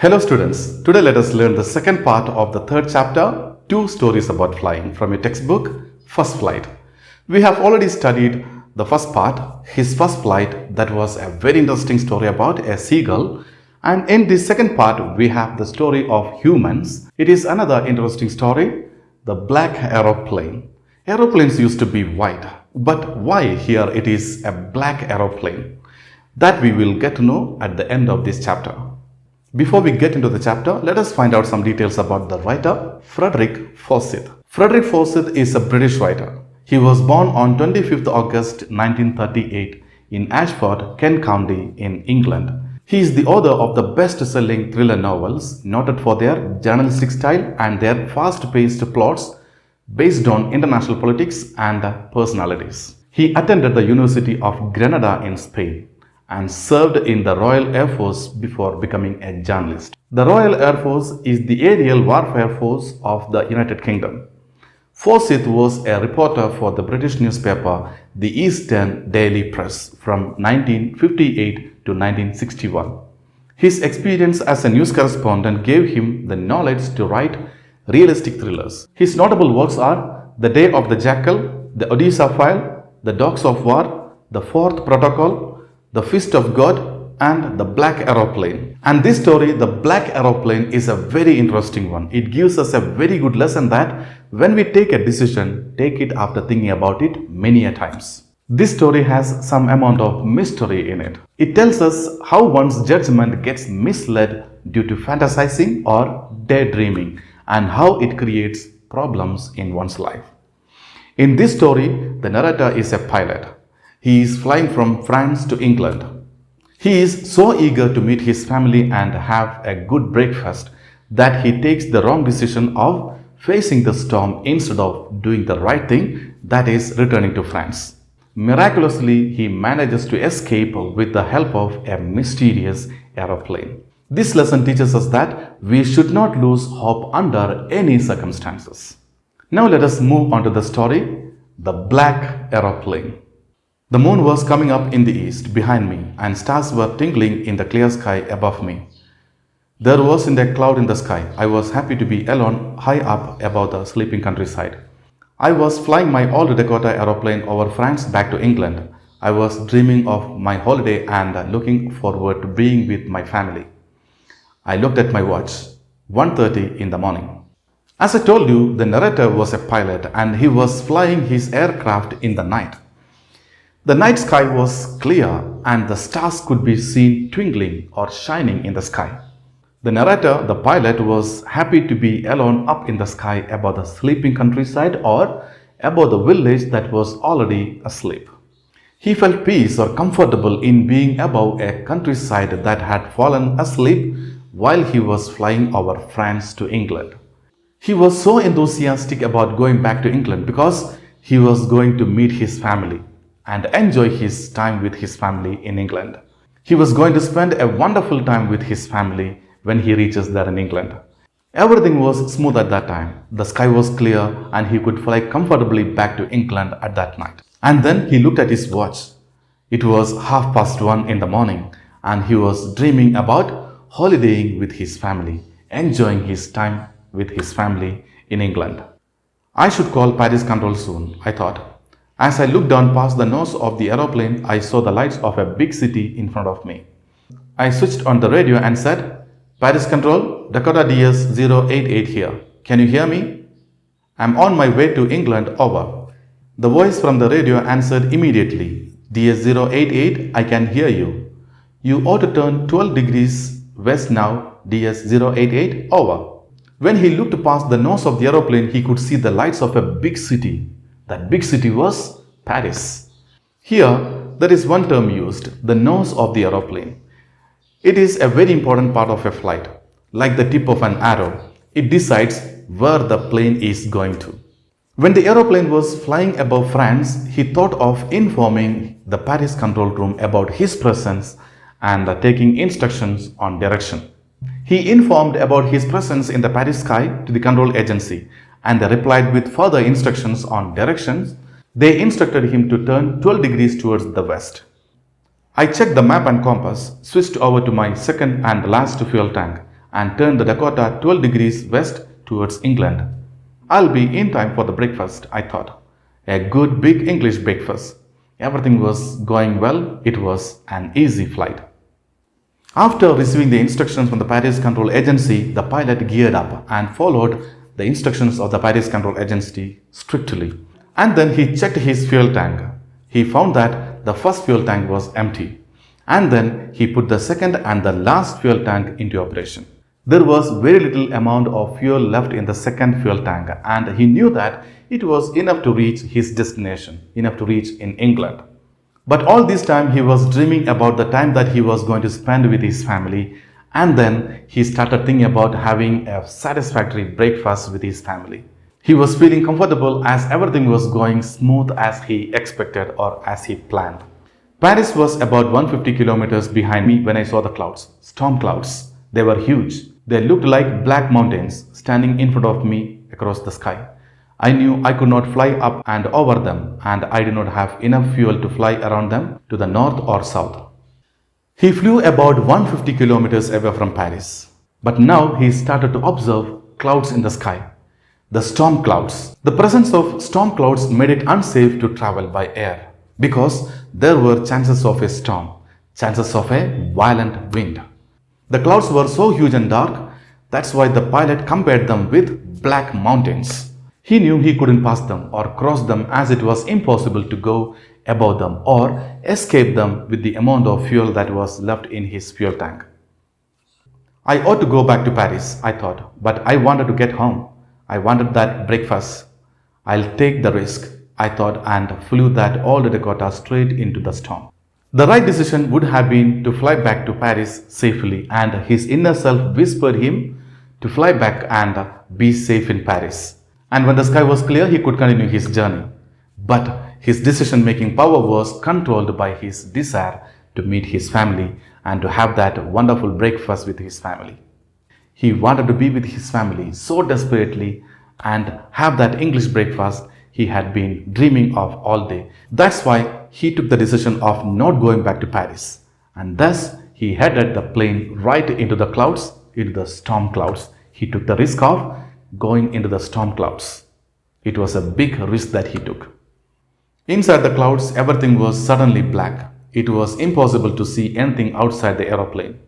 Hello students, today let us learn the second part of the third chapter, Two Stories About Flying from your textbook, First Flight. We have already studied the first part, his first flight, that was a very interesting story about a seagull. And in this second part, we have the story of humans. It is another interesting story, the black aeroplane. Aeroplanes used to be white, but why here it is a black aeroplane? That we will get to know at the end of this chapter. Before we get into the chapter, let us find out some details about the writer Frederick Forsyth. Frederick Forsyth is a British writer. He was born on 25th August 1938 in Ashford, Kent County in England. He is the author of the best-selling thriller novels, noted for their journalistic style and their fast-paced plots based on international politics and personalities. He attended the University of Granada in Spain and served in the Royal Air Force before becoming a journalist. The Royal Air Force is the aerial warfare force of the United Kingdom. Forsyth was a reporter for the British newspaper The Eastern Daily Press from 1958 to 1961. His experience as a news correspondent gave him the knowledge to write realistic thrillers. His notable works are The Day of the Jackal, The Odessa File, The Dogs of War, The Fourth Protocol, The Fist of God, and The Black Aeroplane. And this story, The Black Aeroplane, is a very interesting one. It gives us a very good lesson that when we take a decision, take it after thinking about it many a times. This story has some amount of mystery in it. It tells us how one's judgment gets misled due to fantasizing or daydreaming and how it creates problems in one's life. In this story, the narrator is a pilot. He is flying from France to England. He is so eager to meet his family and have a good breakfast that he takes the wrong decision of facing the storm instead of doing the right thing, that is, returning to France. Miraculously, he manages to escape with the help of a mysterious aeroplane. This lesson teaches us that we should not lose hope under any circumstances. Now let us move on to the story, The Black Aeroplane. The moon was coming up in the east behind me, and stars were twinkling in the clear sky above me. There wasn't a cloud in the sky. I was happy to be alone high up above the sleeping countryside. I was flying my old Dakota aeroplane over France back to England. I was dreaming of my holiday and looking forward to being with my family. I looked at my watch, 1:30 in the morning. As I told you, the narrator was a pilot and he was flying his aircraft in the night. The night sky was clear and the stars could be seen twinkling or shining in the sky. The narrator, the pilot, was happy to be alone up in the sky above the sleeping countryside or above the village that was already asleep. He felt peace or comfortable in being above a countryside that had fallen asleep while he was flying over France to England. He was so enthusiastic about going back to England because he was going to meet his family and enjoy his time with his family in England. He was going to spend a wonderful time with his family when he reaches there in England. Everything was smooth at that time. The sky was clear and he could fly comfortably back to England at that night. And then he looked at his watch. It was 1:30 in the morning and he was dreaming about holidaying with his family, enjoying his time with his family in England. I should call Paris control soon, I thought. As I looked down past the nose of the aeroplane, I saw the lights of a big city in front of me. I switched on the radio and said, Paris Control, Dakota DS-088 here. Can you hear me? I'm on my way to England, over. The voice from the radio answered immediately, DS-088, I can hear you. You ought to turn 12 degrees west now, DS-088, over. When he looked past the nose of the aeroplane, he could see the lights of a big city. That big city was Paris. Here, there is one term used, the nose of the aeroplane. It is a very important part of a flight. Like the tip of an arrow, it decides where the plane is going to. When the aeroplane was flying above France, he thought of informing the Paris control room about his presence and taking instructions on direction. He informed about his presence in the Paris sky to the control agency, and they replied with further instructions on directions. They instructed him to turn 12 degrees towards the west. I checked the map and compass, switched over to my second and last fuel tank, and turned the Dakota 12 degrees west towards England. I'll be in time for the breakfast, I thought. A good big English breakfast. Everything was going well. It was an easy flight. After receiving the instructions from the Paris Control Agency, the pilot geared up and followed the instructions of the Paris Control Agency strictly. And then he checked his fuel tank. He found that the first fuel tank was empty. And then he put the second and the last fuel tank into operation. There was very little amount of fuel left in the second fuel tank, and he knew that it was enough to reach his destination, enough to reach in England. But all this time he was dreaming about the time that he was going to spend with his family, and then he started thinking about having a satisfactory breakfast with his family. He was feeling comfortable as everything was going smooth as he expected or as he planned. Paris was about 150 kilometers behind me when I saw the clouds, storm clouds. They were huge. They looked like black mountains standing in front of me across the sky. I knew I could not fly up and over them, and I did not have enough fuel to fly around them to the north or south. He flew about 150 kilometers away from Paris. But now he started to observe clouds in the sky. The storm clouds. The presence of storm clouds made it unsafe to travel by air because there were chances of a storm, chances of a violent wind. The clouds were so huge and dark, that's why the pilot compared them with black mountains. He knew he couldn't pass them or cross them as it was impossible to go above them or escape them with the amount of fuel that was left in his fuel tank. I ought to go back to Paris, I thought, but I wanted to get home. I wanted that breakfast. I'll take the risk, I thought, and flew that old Dakota straight into the storm. The right decision would have been to fly back to Paris safely, and his inner self whispered him to fly back and be safe in Paris. And when the sky was clear, he could continue his journey. But his decision-making power was controlled by his desire to meet his family and to have that wonderful breakfast with his family. He wanted to be with his family so desperately and have that English breakfast he had been dreaming of all day. That's why he took the decision of not going back to Paris. And thus, he headed the plane right into the clouds, into the storm clouds. He took the risk of going into the storm clouds. It was a big risk that he took. Inside the clouds, everything was suddenly black. It was impossible to see anything outside the aeroplane.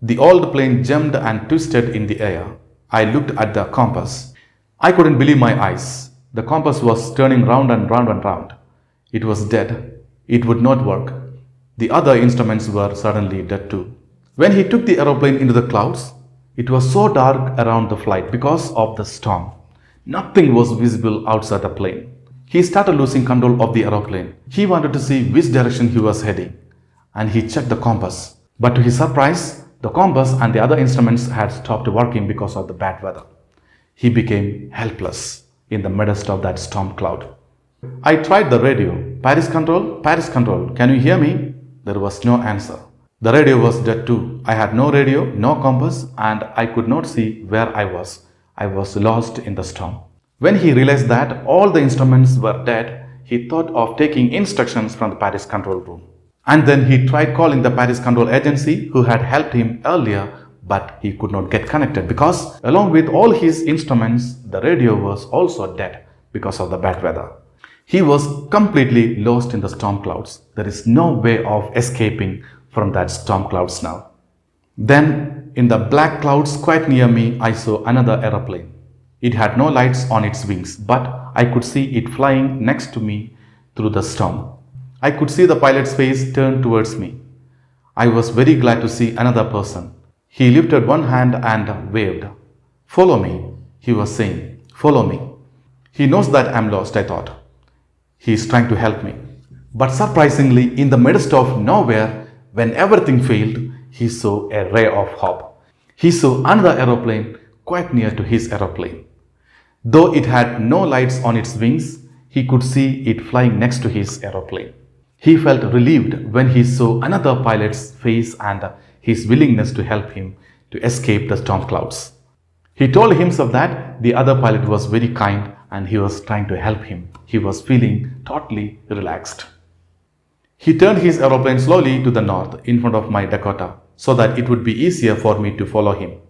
The old plane jumped and twisted in the air. I looked at the compass. I couldn't believe my eyes. The compass was turning round and round and round. It was dead. It would not work. The other instruments were suddenly dead too. When he took the aeroplane into the clouds, it was so dark around the flight because of the storm. Nothing was visible outside the plane. He started losing control of the aeroplane. He wanted to see which direction he was heading, and he checked the compass. But to his surprise, the compass and the other instruments had stopped working because of the bad weather. He became helpless in the midst of that storm cloud. I tried the radio. Paris Control, can you hear me? There was no answer. The radio was dead too. I had no radio, no compass, and I could not see where I was. I was lost in the storm. When he realized that all the instruments were dead, he thought of taking instructions from the Paris control room. And then he tried calling the Paris Control Agency who had helped him earlier, but he could not get connected because along with all his instruments, the radio was also dead because of the bad weather. He was completely lost in the storm clouds. There is no way of escaping from that storm clouds now. Then, in the black clouds quite near me, I saw another aeroplane. It had no lights on its wings, but I could see it flying next to me through the storm. I could see the pilot's face turn towards me. I was very glad to see another person. He lifted one hand and waved. "Follow me," he was saying. "Follow me." He knows that I'm lost, I thought. He is trying to help me. But surprisingly, in the midst of nowhere, when everything failed, he saw a ray of hope. He saw another aeroplane quite near to his aeroplane. Though it had no lights on its wings, he could see it flying next to his aeroplane. He felt relieved when he saw another pilot's face and his willingness to help him to escape the storm clouds. He told himself that the other pilot was very kind and he was trying to help him. He was feeling totally relaxed. He turned his aeroplane slowly to the north in front of my Dakota. so that it would be easier for me to follow him.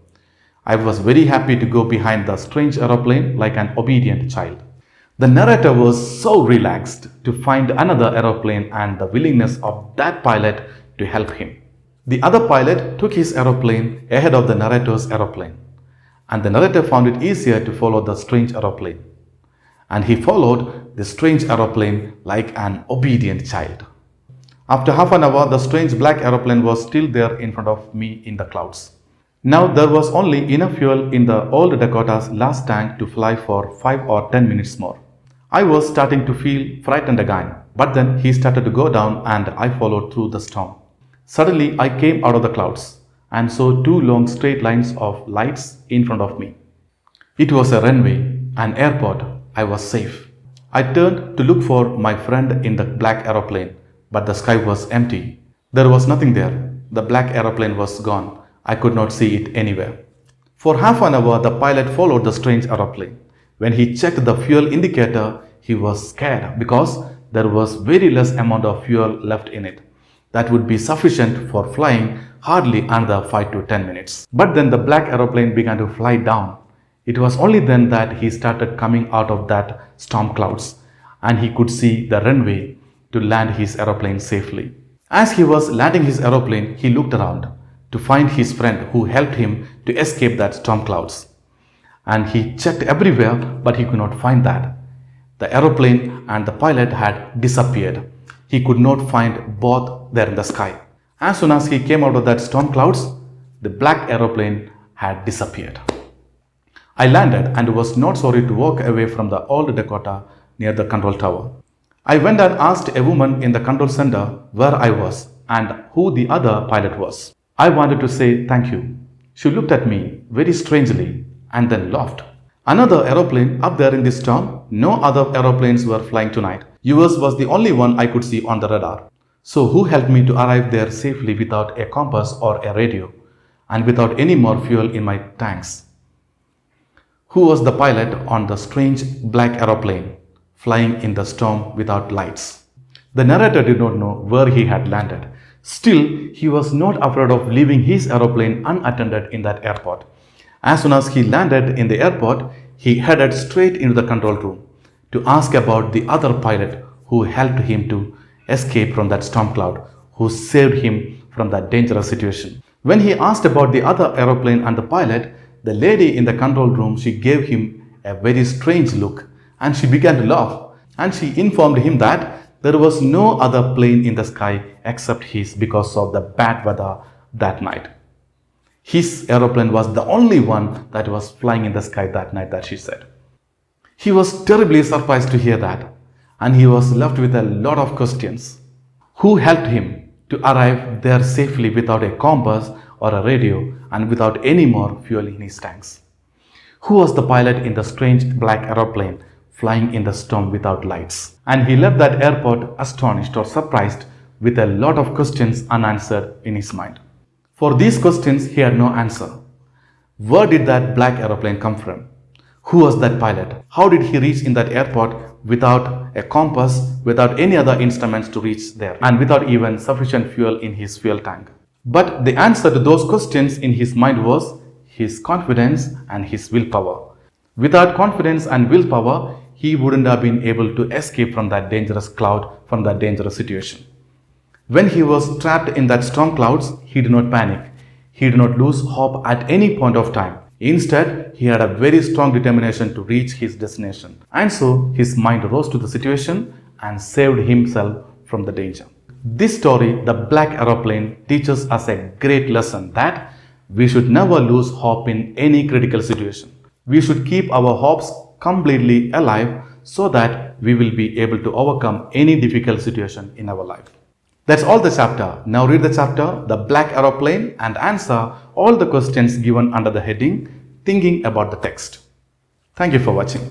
I was very happy to go behind the strange aeroplane like an obedient child. The narrator was so relaxed to find another aeroplane and the willingness of that pilot to help him. The other pilot took his aeroplane ahead of the narrator's aeroplane, and the narrator found it easier to follow the strange aeroplane. And he followed the strange aeroplane like an obedient child. After half an hour, the strange black aeroplane was still there in front of me in the clouds. Now there was only enough fuel in the old Dakota's last tank to fly for 5 or 10 minutes more. I was starting to feel frightened again, but then he started to go down and I followed through the storm. Suddenly I came out of the clouds and saw two long straight lines of lights in front of me. It was a runway, an airport. I was safe. I turned to look for my friend in the black aeroplane, but the sky was empty. There was nothing there. The black aeroplane was gone. I could not see it anywhere. For half an hour, the pilot followed the strange aeroplane. When he checked the fuel indicator, he was scared because there was very less amount of fuel left in it. That would be sufficient for flying hardly another 5 to 10 minutes. But then the black aeroplane began to fly down. It was only then that he started coming out of that storm clouds and he could see the runway to land his aeroplane safely. As he was landing his aeroplane, he looked around to find his friend who helped him to escape that storm clouds. And he checked everywhere, but he could not find that. The aeroplane and the pilot had disappeared. He could not find both there in the sky. As soon as he came out of that storm clouds, the black aeroplane had disappeared. I landed and was not sorry to walk away from the old Dakota near the control tower. I went and asked a woman in the control center where I was and who the other pilot was. I wanted to say thank you. She looked at me very strangely and then laughed. Another aeroplane up there in this storm? No other aeroplanes were flying tonight. Yours was the only one I could see on the radar. So who helped me to arrive there safely without a compass or a radio and without any more fuel in my tanks? Who was the pilot on the strange black aeroplane flying in the storm without lights? The narrator did not know where he had landed. Still, he was not afraid of leaving his aeroplane unattended in that airport. As soon as he landed in the airport, he headed straight into the control room to ask about the other pilot who helped him to escape from that storm cloud, who saved him from that dangerous situation. When he asked about the other aeroplane and the pilot, the lady in the control room, she gave him a very strange look and she began to laugh, and she informed him that there was no other plane in the sky except his because of the bad weather that night. His aeroplane was the only one that was flying in the sky that night, that she said. He was terribly surprised to hear that, and he was left with a lot of questions. Who helped him to arrive there safely without a compass or a radio and without any more fuel in his tanks? Who was the pilot in the strange black aeroplane flying in the storm without lights? And he left that airport astonished or surprised with a lot of questions unanswered in his mind. For these questions, he had no answer. Where did that black aeroplane come from? Who was that pilot? How did he reach in that airport without a compass, without any other instruments to reach there, and without even sufficient fuel in his fuel tank? But the answer to those questions in his mind was his confidence and his willpower. Without confidence and willpower, he wouldn't have been able to escape from that dangerous cloud, from that dangerous situation. When he was trapped in that storm clouds, he did not panic. He did not lose hope at any point of time. Instead, he had a very strong determination to reach his destination. And so, his mind rose to the situation and saved himself from the danger. This story, The Black Aeroplane, teaches us a great lesson that we should never lose hope in any critical situation. We should keep our hopes completely alive so that we will be able to overcome any difficult situation in our life. That's all the chapter. Now read the chapter, The Black Aeroplane, and answer all the questions given under the heading, Thinking About the Text. Thank you for watching.